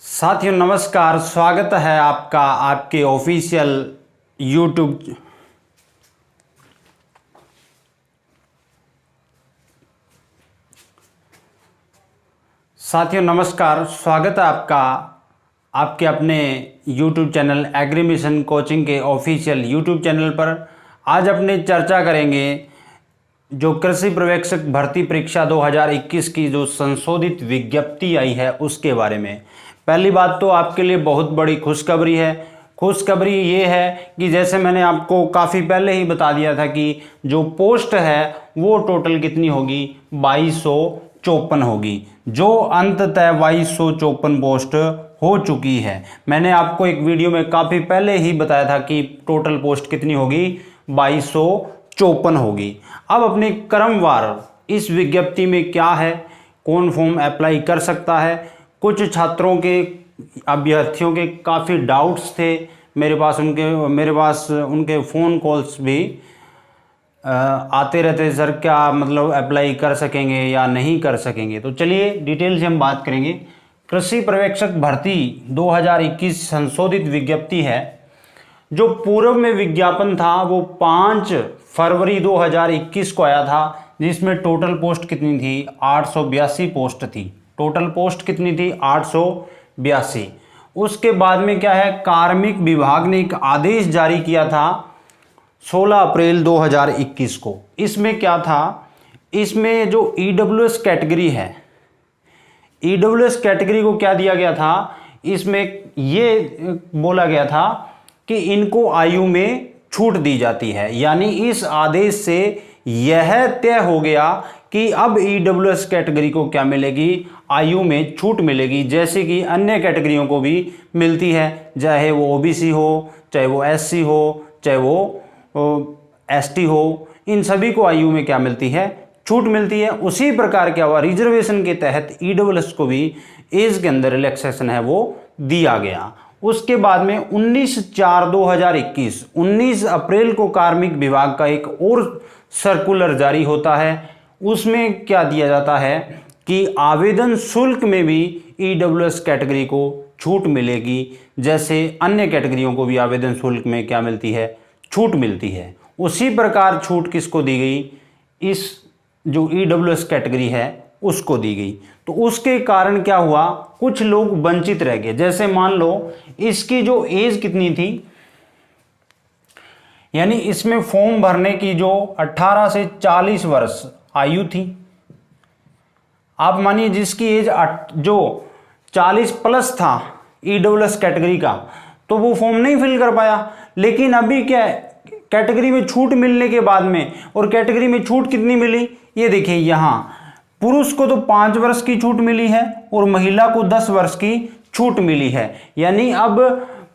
साथियों नमस्कार, स्वागत है आपका आपके ऑफिशियल यूट्यूब आपके अपने YouTube channel agri mission coaching के ऑफिशियल यूट्यूब चैनल पर। आज अपने चर्चा करेंगे जो कृषि पर्यवेक्षक भर्ती परीक्षा 2021 की जो संशोधित विज्ञप्ति आई है उसके बारे में। पहली बात तो आपके लिए बहुत बड़ी खुशखबरी है। खुशखबरी ये है कि जैसे मैंने आपको काफ़ी पहले ही बता दिया था कि जो पोस्ट है वो टोटल कितनी होगी, 2254 होगी। जो अंततः 2254 पोस्ट हो चुकी है। मैंने आपको एक वीडियो में काफ़ी पहले ही बताया था कि टोटल पोस्ट कितनी होगी, 2254 होगी। अब अपने क्रमवार इस विज्ञप्ति में क्या है, कौन फॉर्म अप्लाई कर सकता है। कुछ छात्रों के अभ्यर्थियों के काफ़ी डाउट्स थे मेरे पास उनके फ़ोन कॉल्स भी आते रहते, सर क्या मतलब अप्लाई कर सकेंगे या नहीं कर सकेंगे। तो चलिए डिटेल से हम बात करेंगे। कृषि पर्यवेक्षक भर्ती 2021 संशोधित विज्ञप्ति है। जो पूर्व में विज्ञापन था वो 5 फरवरी 2021 को आया था, जिसमें टोटल पोस्ट कितनी थी, 882 पोस्ट थी। टोटल पोस्ट कितनी थी, 882। उसके बाद में क्या है, कार्मिक विभाग ने एक आदेश जारी किया था 16 अप्रैल 2021 को। इसमें क्या था, इसमें जो ईडब्ल्यूएस कैटेगरी है, ईडब्ल्यूएस कैटेगरी को क्या दिया गया था, इसमें ये बोला गया था कि इनको आयु में छूट दी जाती है। यानी इस आदेश से यह तय हो गया कि अब ईडब्ल्यूएस कैटेगरी को क्या मिलेगी, आयु में छूट मिलेगी, जैसे कि अन्य कैटेगरियों को भी मिलती है, चाहे वो ओबीसी हो, चाहे वो एससी हो, चाहे वो एसटी हो। इन सभी को आयु में क्या मिलती है, छूट मिलती है। उसी प्रकार क्या हुआ, रिजर्वेशन के तहत ईडब्ल्यूएस को भी एज के अंदर रिलैक्सेशन है वो दिया गया। उसके बाद में 19 अप्रैल को कार्मिक विभाग का एक और सर्कुलर जारी होता है। उसमें क्या दिया जाता है कि आवेदन शुल्क में भी ईडब्ल्यूएस कैटेगरी को छूट मिलेगी, जैसे अन्य कैटेगरियों को भी आवेदन शुल्क में क्या मिलती है, छूट मिलती है। उसी प्रकार छूट किसको दी गई, इस जो ईडब्ल्यूएस कैटेगरी है उसको दी गई। तो उसके कारण क्या हुआ, कुछ लोग वंचित रह गए। जैसे मान लो इसकी जो एज कितनी थी, यानी इसमें फॉर्म भरने की जो 18 से 40 वर्ष आयु थी। आप मानिए जिसकी एज जो 40 प्लस था ईडब्ल्यूएस कैटेगरी का, तो वो फॉर्म नहीं फिल कर पाया। लेकिन अभी क्या है, कैटेगरी में छूट मिलने के बाद में, और कैटेगरी में छूट कितनी मिली, ये देखिए यहाँ पुरुष को तो 5 वर्ष की छूट मिली है और महिला को 10 वर्ष की छूट मिली है। यानी अब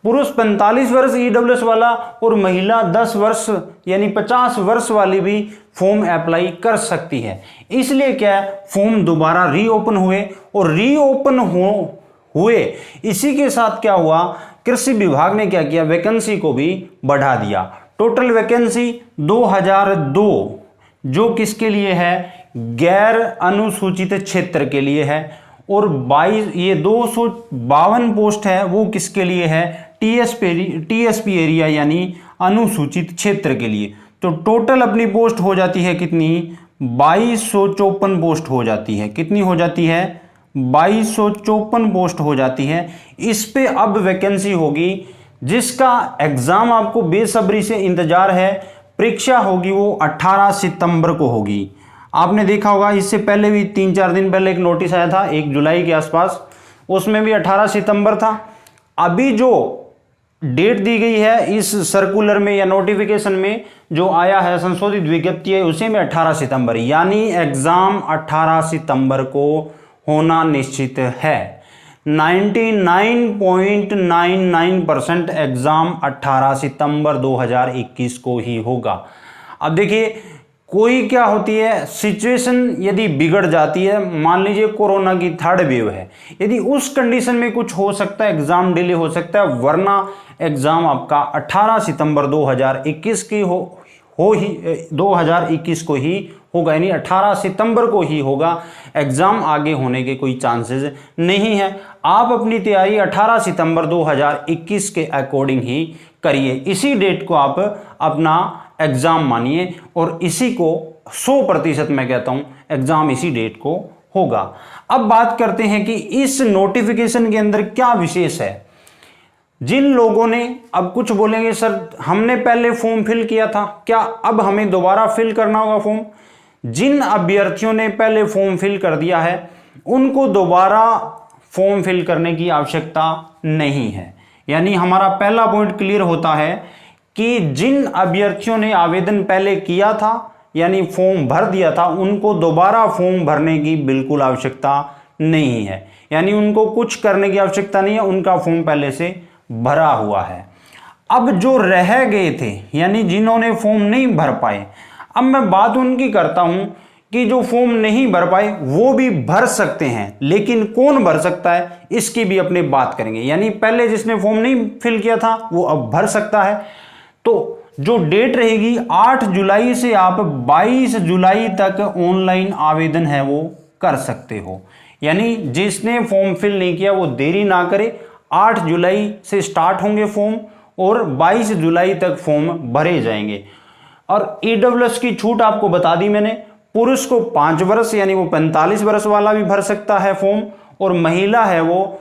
पुरुष 45 वर्ष ईडब्ल्यूएस वाला और महिला 10 वर्ष यानी 50 वर्ष वाली भी फॉर्म अप्लाई कर सकती है। इसलिए क्या है, फॉर्म दोबारा रीओपन हुए, और रीओपन हुए इसी के साथ क्या हुआ, कृषि विभाग ने क्या किया, वैकेंसी को भी बढ़ा दिया। टोटल वैकेंसी 2002 जो किसके लिए है, गैर अनुसूचित क्षेत्र के लिए है, और 252 पोस्ट है वो किसके लिए है, टीएसपी एरिया यानी अनुसूचित क्षेत्र के लिए। तो टोटल अपनी पोस्ट हो जाती है कितनी, 2254 पोस्ट हो जाती है। कितनी हो जाती है, 2254 पोस्ट हो जाती है। इस पे अब वैकेंसी होगी, जिसका एग्जाम आपको बेसब्री से इंतजार है। परीक्षा होगी वो 18 सितंबर को होगी। आपने देखा होगा इससे पहले भी 3-4 दिन पहले एक नोटिस आया था 1 जुलाई के आसपास, उसमें भी 18 सितंबर था। अभी जो डेट दी गई है इस सर्कुलर में या नोटिफिकेशन में जो आया है, संशोधित विज्ञप्ति है, उसी में 18 सितंबर, यानी एग्जाम 18 सितंबर को होना निश्चित है। 99.99% एग्जाम 18 सितंबर 2021 को ही होगा। अब देखिए कोई क्या होती है, सिचुएशन यदि बिगड़ जाती है, मान लीजिए कोरोना की 3rd वेव है, यदि उस कंडीशन में कुछ हो सकता है, एग्जाम डिले हो सकता है, वरना एग्जाम आपका 18 सितंबर 2021 की 2021 को ही होगा, यानी 18 सितंबर को ही होगा। एग्ज़ाम आगे होने के कोई चांसेस नहीं है। आप अपनी तैयारी 18 सितंबर 2021 के अकॉर्डिंग ही करिए। इसी डेट को आप अपना एग्ज़ाम मानिए और इसी को 100% मैं कहता हूँ एग्ज़ाम इसी डेट को होगा। अब बात करते हैं कि इस नोटिफिकेशन के अंदर क्या विशेष है। जिन लोगों ने, अब कुछ बोलेंगे सर हमने पहले फॉर्म फिल किया था, क्या अब हमें दोबारा फिल करना होगा फॉर्म? जिन अभ्यर्थियों ने पहले फॉर्म फिल कर दिया है उनको दोबारा फॉर्म फिल करने की आवश्यकता नहीं है। यानी हमारा पहला पॉइंट क्लियर होता है कि जिन अभ्यर्थियों ने आवेदन पहले किया था यानी फॉर्म भर दिया था, उनको दोबारा फॉर्म भरने की बिल्कुल आवश्यकता नहीं है। यानी उनको कुछ करने की आवश्यकता नहीं है, उनका फॉर्म पहले से भरा हुआ है। अब जो रह गए थे यानी जिन्होंने फॉर्म नहीं भर पाए, अब मैं बात उनकी करता हूं कि जो फॉर्म नहीं भर पाए वो भी भर सकते हैं, लेकिन कौन भर सकता है इसकी भी अपने बात करेंगे। यानी पहले जिसने फॉर्म नहीं फिल किया था वो अब भर सकता है। तो जो डेट रहेगी 8 जुलाई से आप 22 जुलाई तक ऑनलाइन आवेदन है वो कर सकते हो। यानी जिसने फॉर्म फिल नहीं किया वो देरी ना करे, 8 जुलाई से स्टार्ट होंगे फॉर्म और 22 जुलाई तक फॉर्म भरे जाएंगे। और ईडब्ल्यूएस की छूट आपको बता दी मैंने, पुरुष को 5 वर्ष यानी वो 45 वर्ष वाला भी भर सकता है फॉर्म, और महिला है वो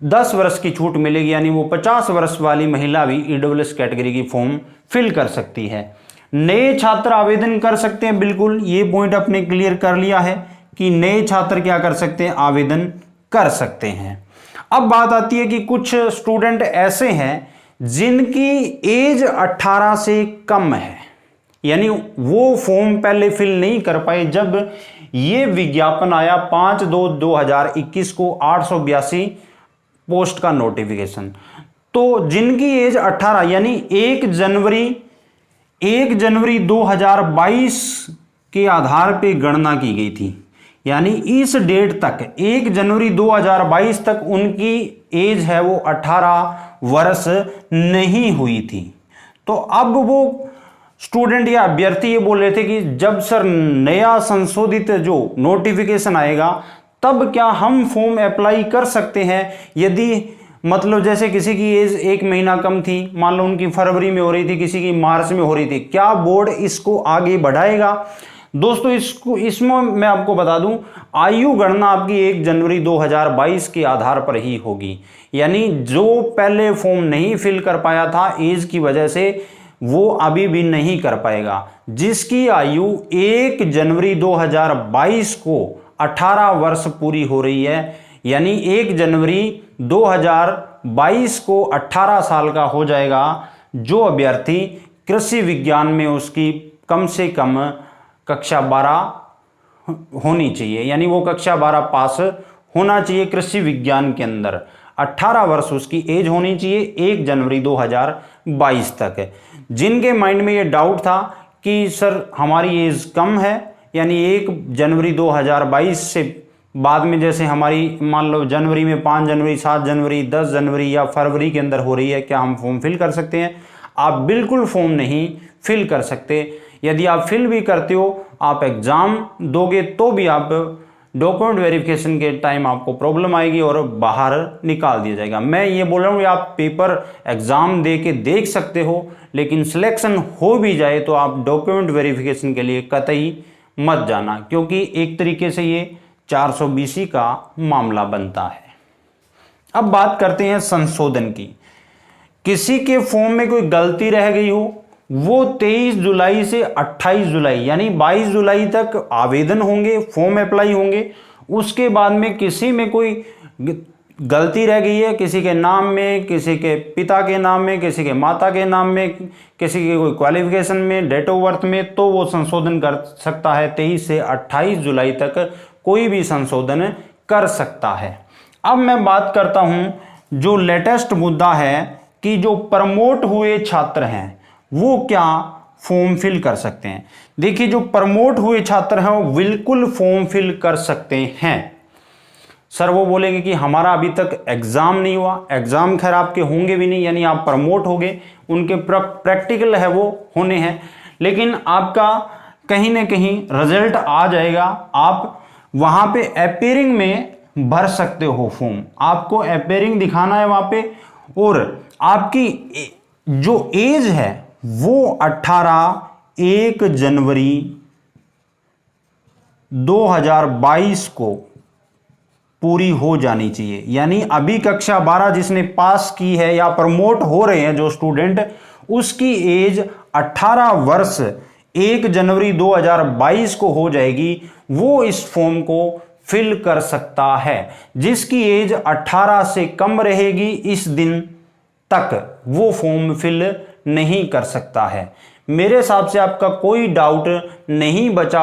10 वर्ष की छूट मिलेगी, यानी वो 50 वर्ष वाली महिला भी ईडब्ल्यूएस कैटेगरी की फॉर्म फिल कर सकती है। नए छात्र आवेदन कर सकते हैं, बिल्कुल ये पॉइंट आपने क्लियर कर लिया है कि नए छात्र क्या कर सकते हैं, आवेदन कर सकते हैं। अब बात आती है कि कुछ स्टूडेंट ऐसे हैं जिनकी एज 18 से कम है, यानी वो फॉर्म पहले फिल नहीं कर पाए जब ये विज्ञापन आया 5/2/2021 को 882 पोस्ट का नोटिफिकेशन। तो जिनकी एज 18 यानी 1 जनवरी 2022 के आधार पे गणना की गई थी, यानी इस डेट तक 1 जनवरी 2022 तक उनकी एज है वो 18 वर्ष नहीं हुई थी। तो अब वो स्टूडेंट या अभ्यर्थी ये बोल रहे थे कि जब सर नया संशोधित जो नोटिफिकेशन आएगा तब क्या हम फॉर्म अप्लाई कर सकते हैं? यदि मतलब जैसे किसी की एज 1 महीना कम थी, मान लो उनकी फरवरी में हो रही थी, किसी की मार्च में हो रही थी, क्या बोर्ड इसको आगे बढ़ाएगा? दोस्तों इसमें मैं आपको बता दूं, आयु गणना आपकी 1 जनवरी 2022 के आधार पर ही होगी। यानी जो पहले फॉर्म नहीं फिल कर पाया था एज की वजह से, वो अभी भी नहीं कर पाएगा। जिसकी आयु 1 जनवरी 2022 को 18 वर्ष पूरी हो रही है, यानी 1 जनवरी 2022 को 18 साल का हो जाएगा, जो अभ्यर्थी कृषि विज्ञान में उसकी कम से कम कक्षा 12 होनी चाहिए, यानी वो कक्षा 12 पास होना चाहिए कृषि विज्ञान के अंदर। 18 वर्ष उसकी एज होनी चाहिए 1 जनवरी 2022 तक। जिनके माइंड में ये डाउट था कि सर हमारी एज कम है, यानी 1 जनवरी 2022 से बाद में जैसे हमारी मान लो जनवरी में 5 जनवरी, 7 जनवरी, 10 जनवरी या फरवरी के अंदर हो रही है, क्या हम फॉर्म फिल कर सकते हैं? आप बिल्कुल फॉर्म नहीं फिल कर सकते। यदि आप फिल भी करते हो, आप एग्ज़ाम दोगे तो भी आप डॉक्यूमेंट वेरिफिकेशन के टाइम आपको प्रॉब्लम आएगी और बाहर निकाल दिया जाएगा। मैं ये बोल रहा हूँ कि आप पेपर एग्ज़ाम दे के देख सकते हो, लेकिन सिलेक्शन हो भी जाए तो आप डॉक्यूमेंट वेरिफिकेशन के लिए कतई मत जाना, क्योंकि एक तरीके से ये 420 का मामला बनता है। अब बात करते हैं संशोधन की। किसी के फॉर्म में कोई गलती रह गई हो, वो 23 जुलाई से 28 जुलाई यानी 22 जुलाई तक आवेदन होंगे, फॉर्म अप्लाई होंगे। उसके बाद में किसी में कोई गलती रह गई है, किसी के नाम में, किसी के पिता के नाम में, किसी के माता के नाम में, किसी के कोई क्वालिफिकेशन में, डेट ऑफ बर्थ में, तो वो संशोधन कर सकता है। 23 से 28 जुलाई तक कोई भी संशोधन कर सकता है। अब मैं बात करता हूं जो लेटेस्ट मुद्दा है कि जो प्रमोट हुए छात्र हैं वो क्या फॉर्म फिल कर सकते हैं। देखिए, जो प्रमोट हुए छात्र हैं वो बिल्कुल फॉर्म फिल कर सकते हैं। सर वो बोलेंगे कि हमारा अभी तक एग्जाम नहीं हुआ, एग्जाम खैर आपके होंगे भी नहीं, यानी आप प्रमोट हो गए, उनके प्रैक्टिकल है वो होने हैं, लेकिन आपका कहीं ना कहीं रिजल्ट आ जाएगा। आप वहाँ पे अपीयरिंग में भर सकते हो फॉर्म, आपको अपीयरिंग दिखाना है वहाँ पे, और आपकी जो एज है वो 1 जनवरी 2022 को पूरी हो जानी चाहिए। यानी अभी कक्षा 12 जिसने पास की है या प्रमोट हो रहे हैं जो स्टूडेंट, उसकी एज 18 वर्ष 1 जनवरी 2022 को हो जाएगी, वो इस फॉर्म को फिल कर सकता है। जिसकी एज 18 से कम रहेगी इस दिन तक वो फॉर्म फिल नहीं कर सकता है। मेरे हिसाब से आपका कोई डाउट नहीं बचा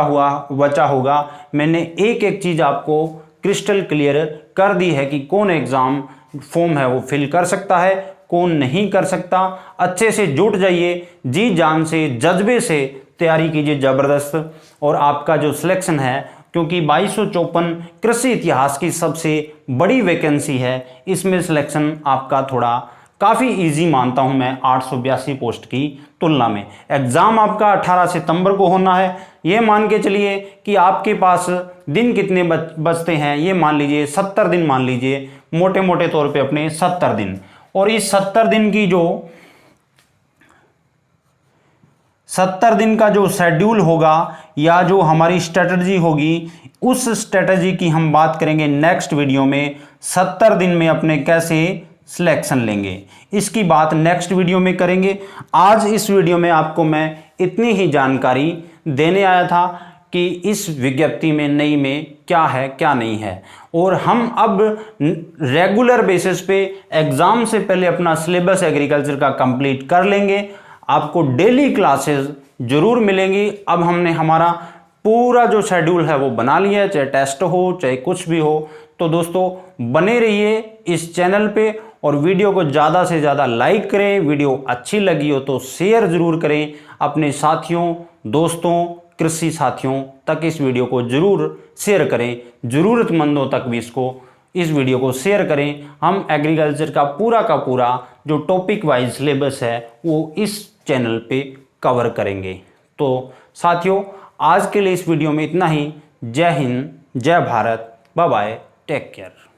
होगा। मैंने एक एक चीज आपको क्रिस्टल क्लियर कर दी है कि कौन एग्जाम फॉर्म है वो फिल कर सकता है, कौन नहीं कर सकता। अच्छे से जुट जाइए, जी जान से जज्बे से तैयारी कीजिए जबरदस्त, और आपका जो सिलेक्शन है, क्योंकि 2254 कृषि इतिहास की सबसे बड़ी वैकेंसी है, इसमें सिलेक्शन आपका थोड़ा काफ़ी इजी मानता हूं मैं 882 पोस्ट की तुलना में। एग्ज़ाम आपका 18 सितंबर को होना है। ये मान के चलिए कि आपके पास दिन कितने बचते हैं, ये मान लीजिए 70 दिन, मान लीजिए मोटे मोटे तौर पे अपने 70 दिन। और इस 70 दिन की जो 70 दिन का जो शेड्यूल होगा या जो हमारी स्ट्रेटजी होगी, उस स्ट्रेटजी की हम बात करेंगे नेक्स्ट वीडियो में। 70 दिन में अपने कैसे सिलेक्शन लेंगे, इसकी बात नेक्स्ट वीडियो में करेंगे। आज इस वीडियो में आपको मैं इतनी ही जानकारी देने आया था कि इस विज्ञप्ति में नई में क्या है क्या नहीं है, और हम अब रेगुलर बेसिस पे एग्जाम से पहले अपना सिलेबस एग्रीकल्चर का कंप्लीट कर लेंगे। आपको डेली क्लासेस जरूर मिलेंगी। अब हमने हमारा पूरा जो शेड्यूल है वो बना लिया है, चाहे टेस्ट हो चाहे कुछ भी हो। तो दोस्तों बने रहिए इस चैनल पे, और वीडियो को ज़्यादा से ज़्यादा लाइक करें। वीडियो अच्छी लगी हो तो शेयर ज़रूर करें अपने साथियों, दोस्तों, कृषि साथियों तक इस वीडियो को ज़रूर शेयर करें। ज़रूरतमंदों तक भी इस वीडियो को शेयर करें। हम एग्रीकल्चर का पूरा जो टॉपिक वाइज सिलेबस है वो इस चैनल पे कवर करेंगे। तो साथियों आज के लिए इस वीडियो में इतना ही। जय हिंद, जय Bharat, bye bye, take care.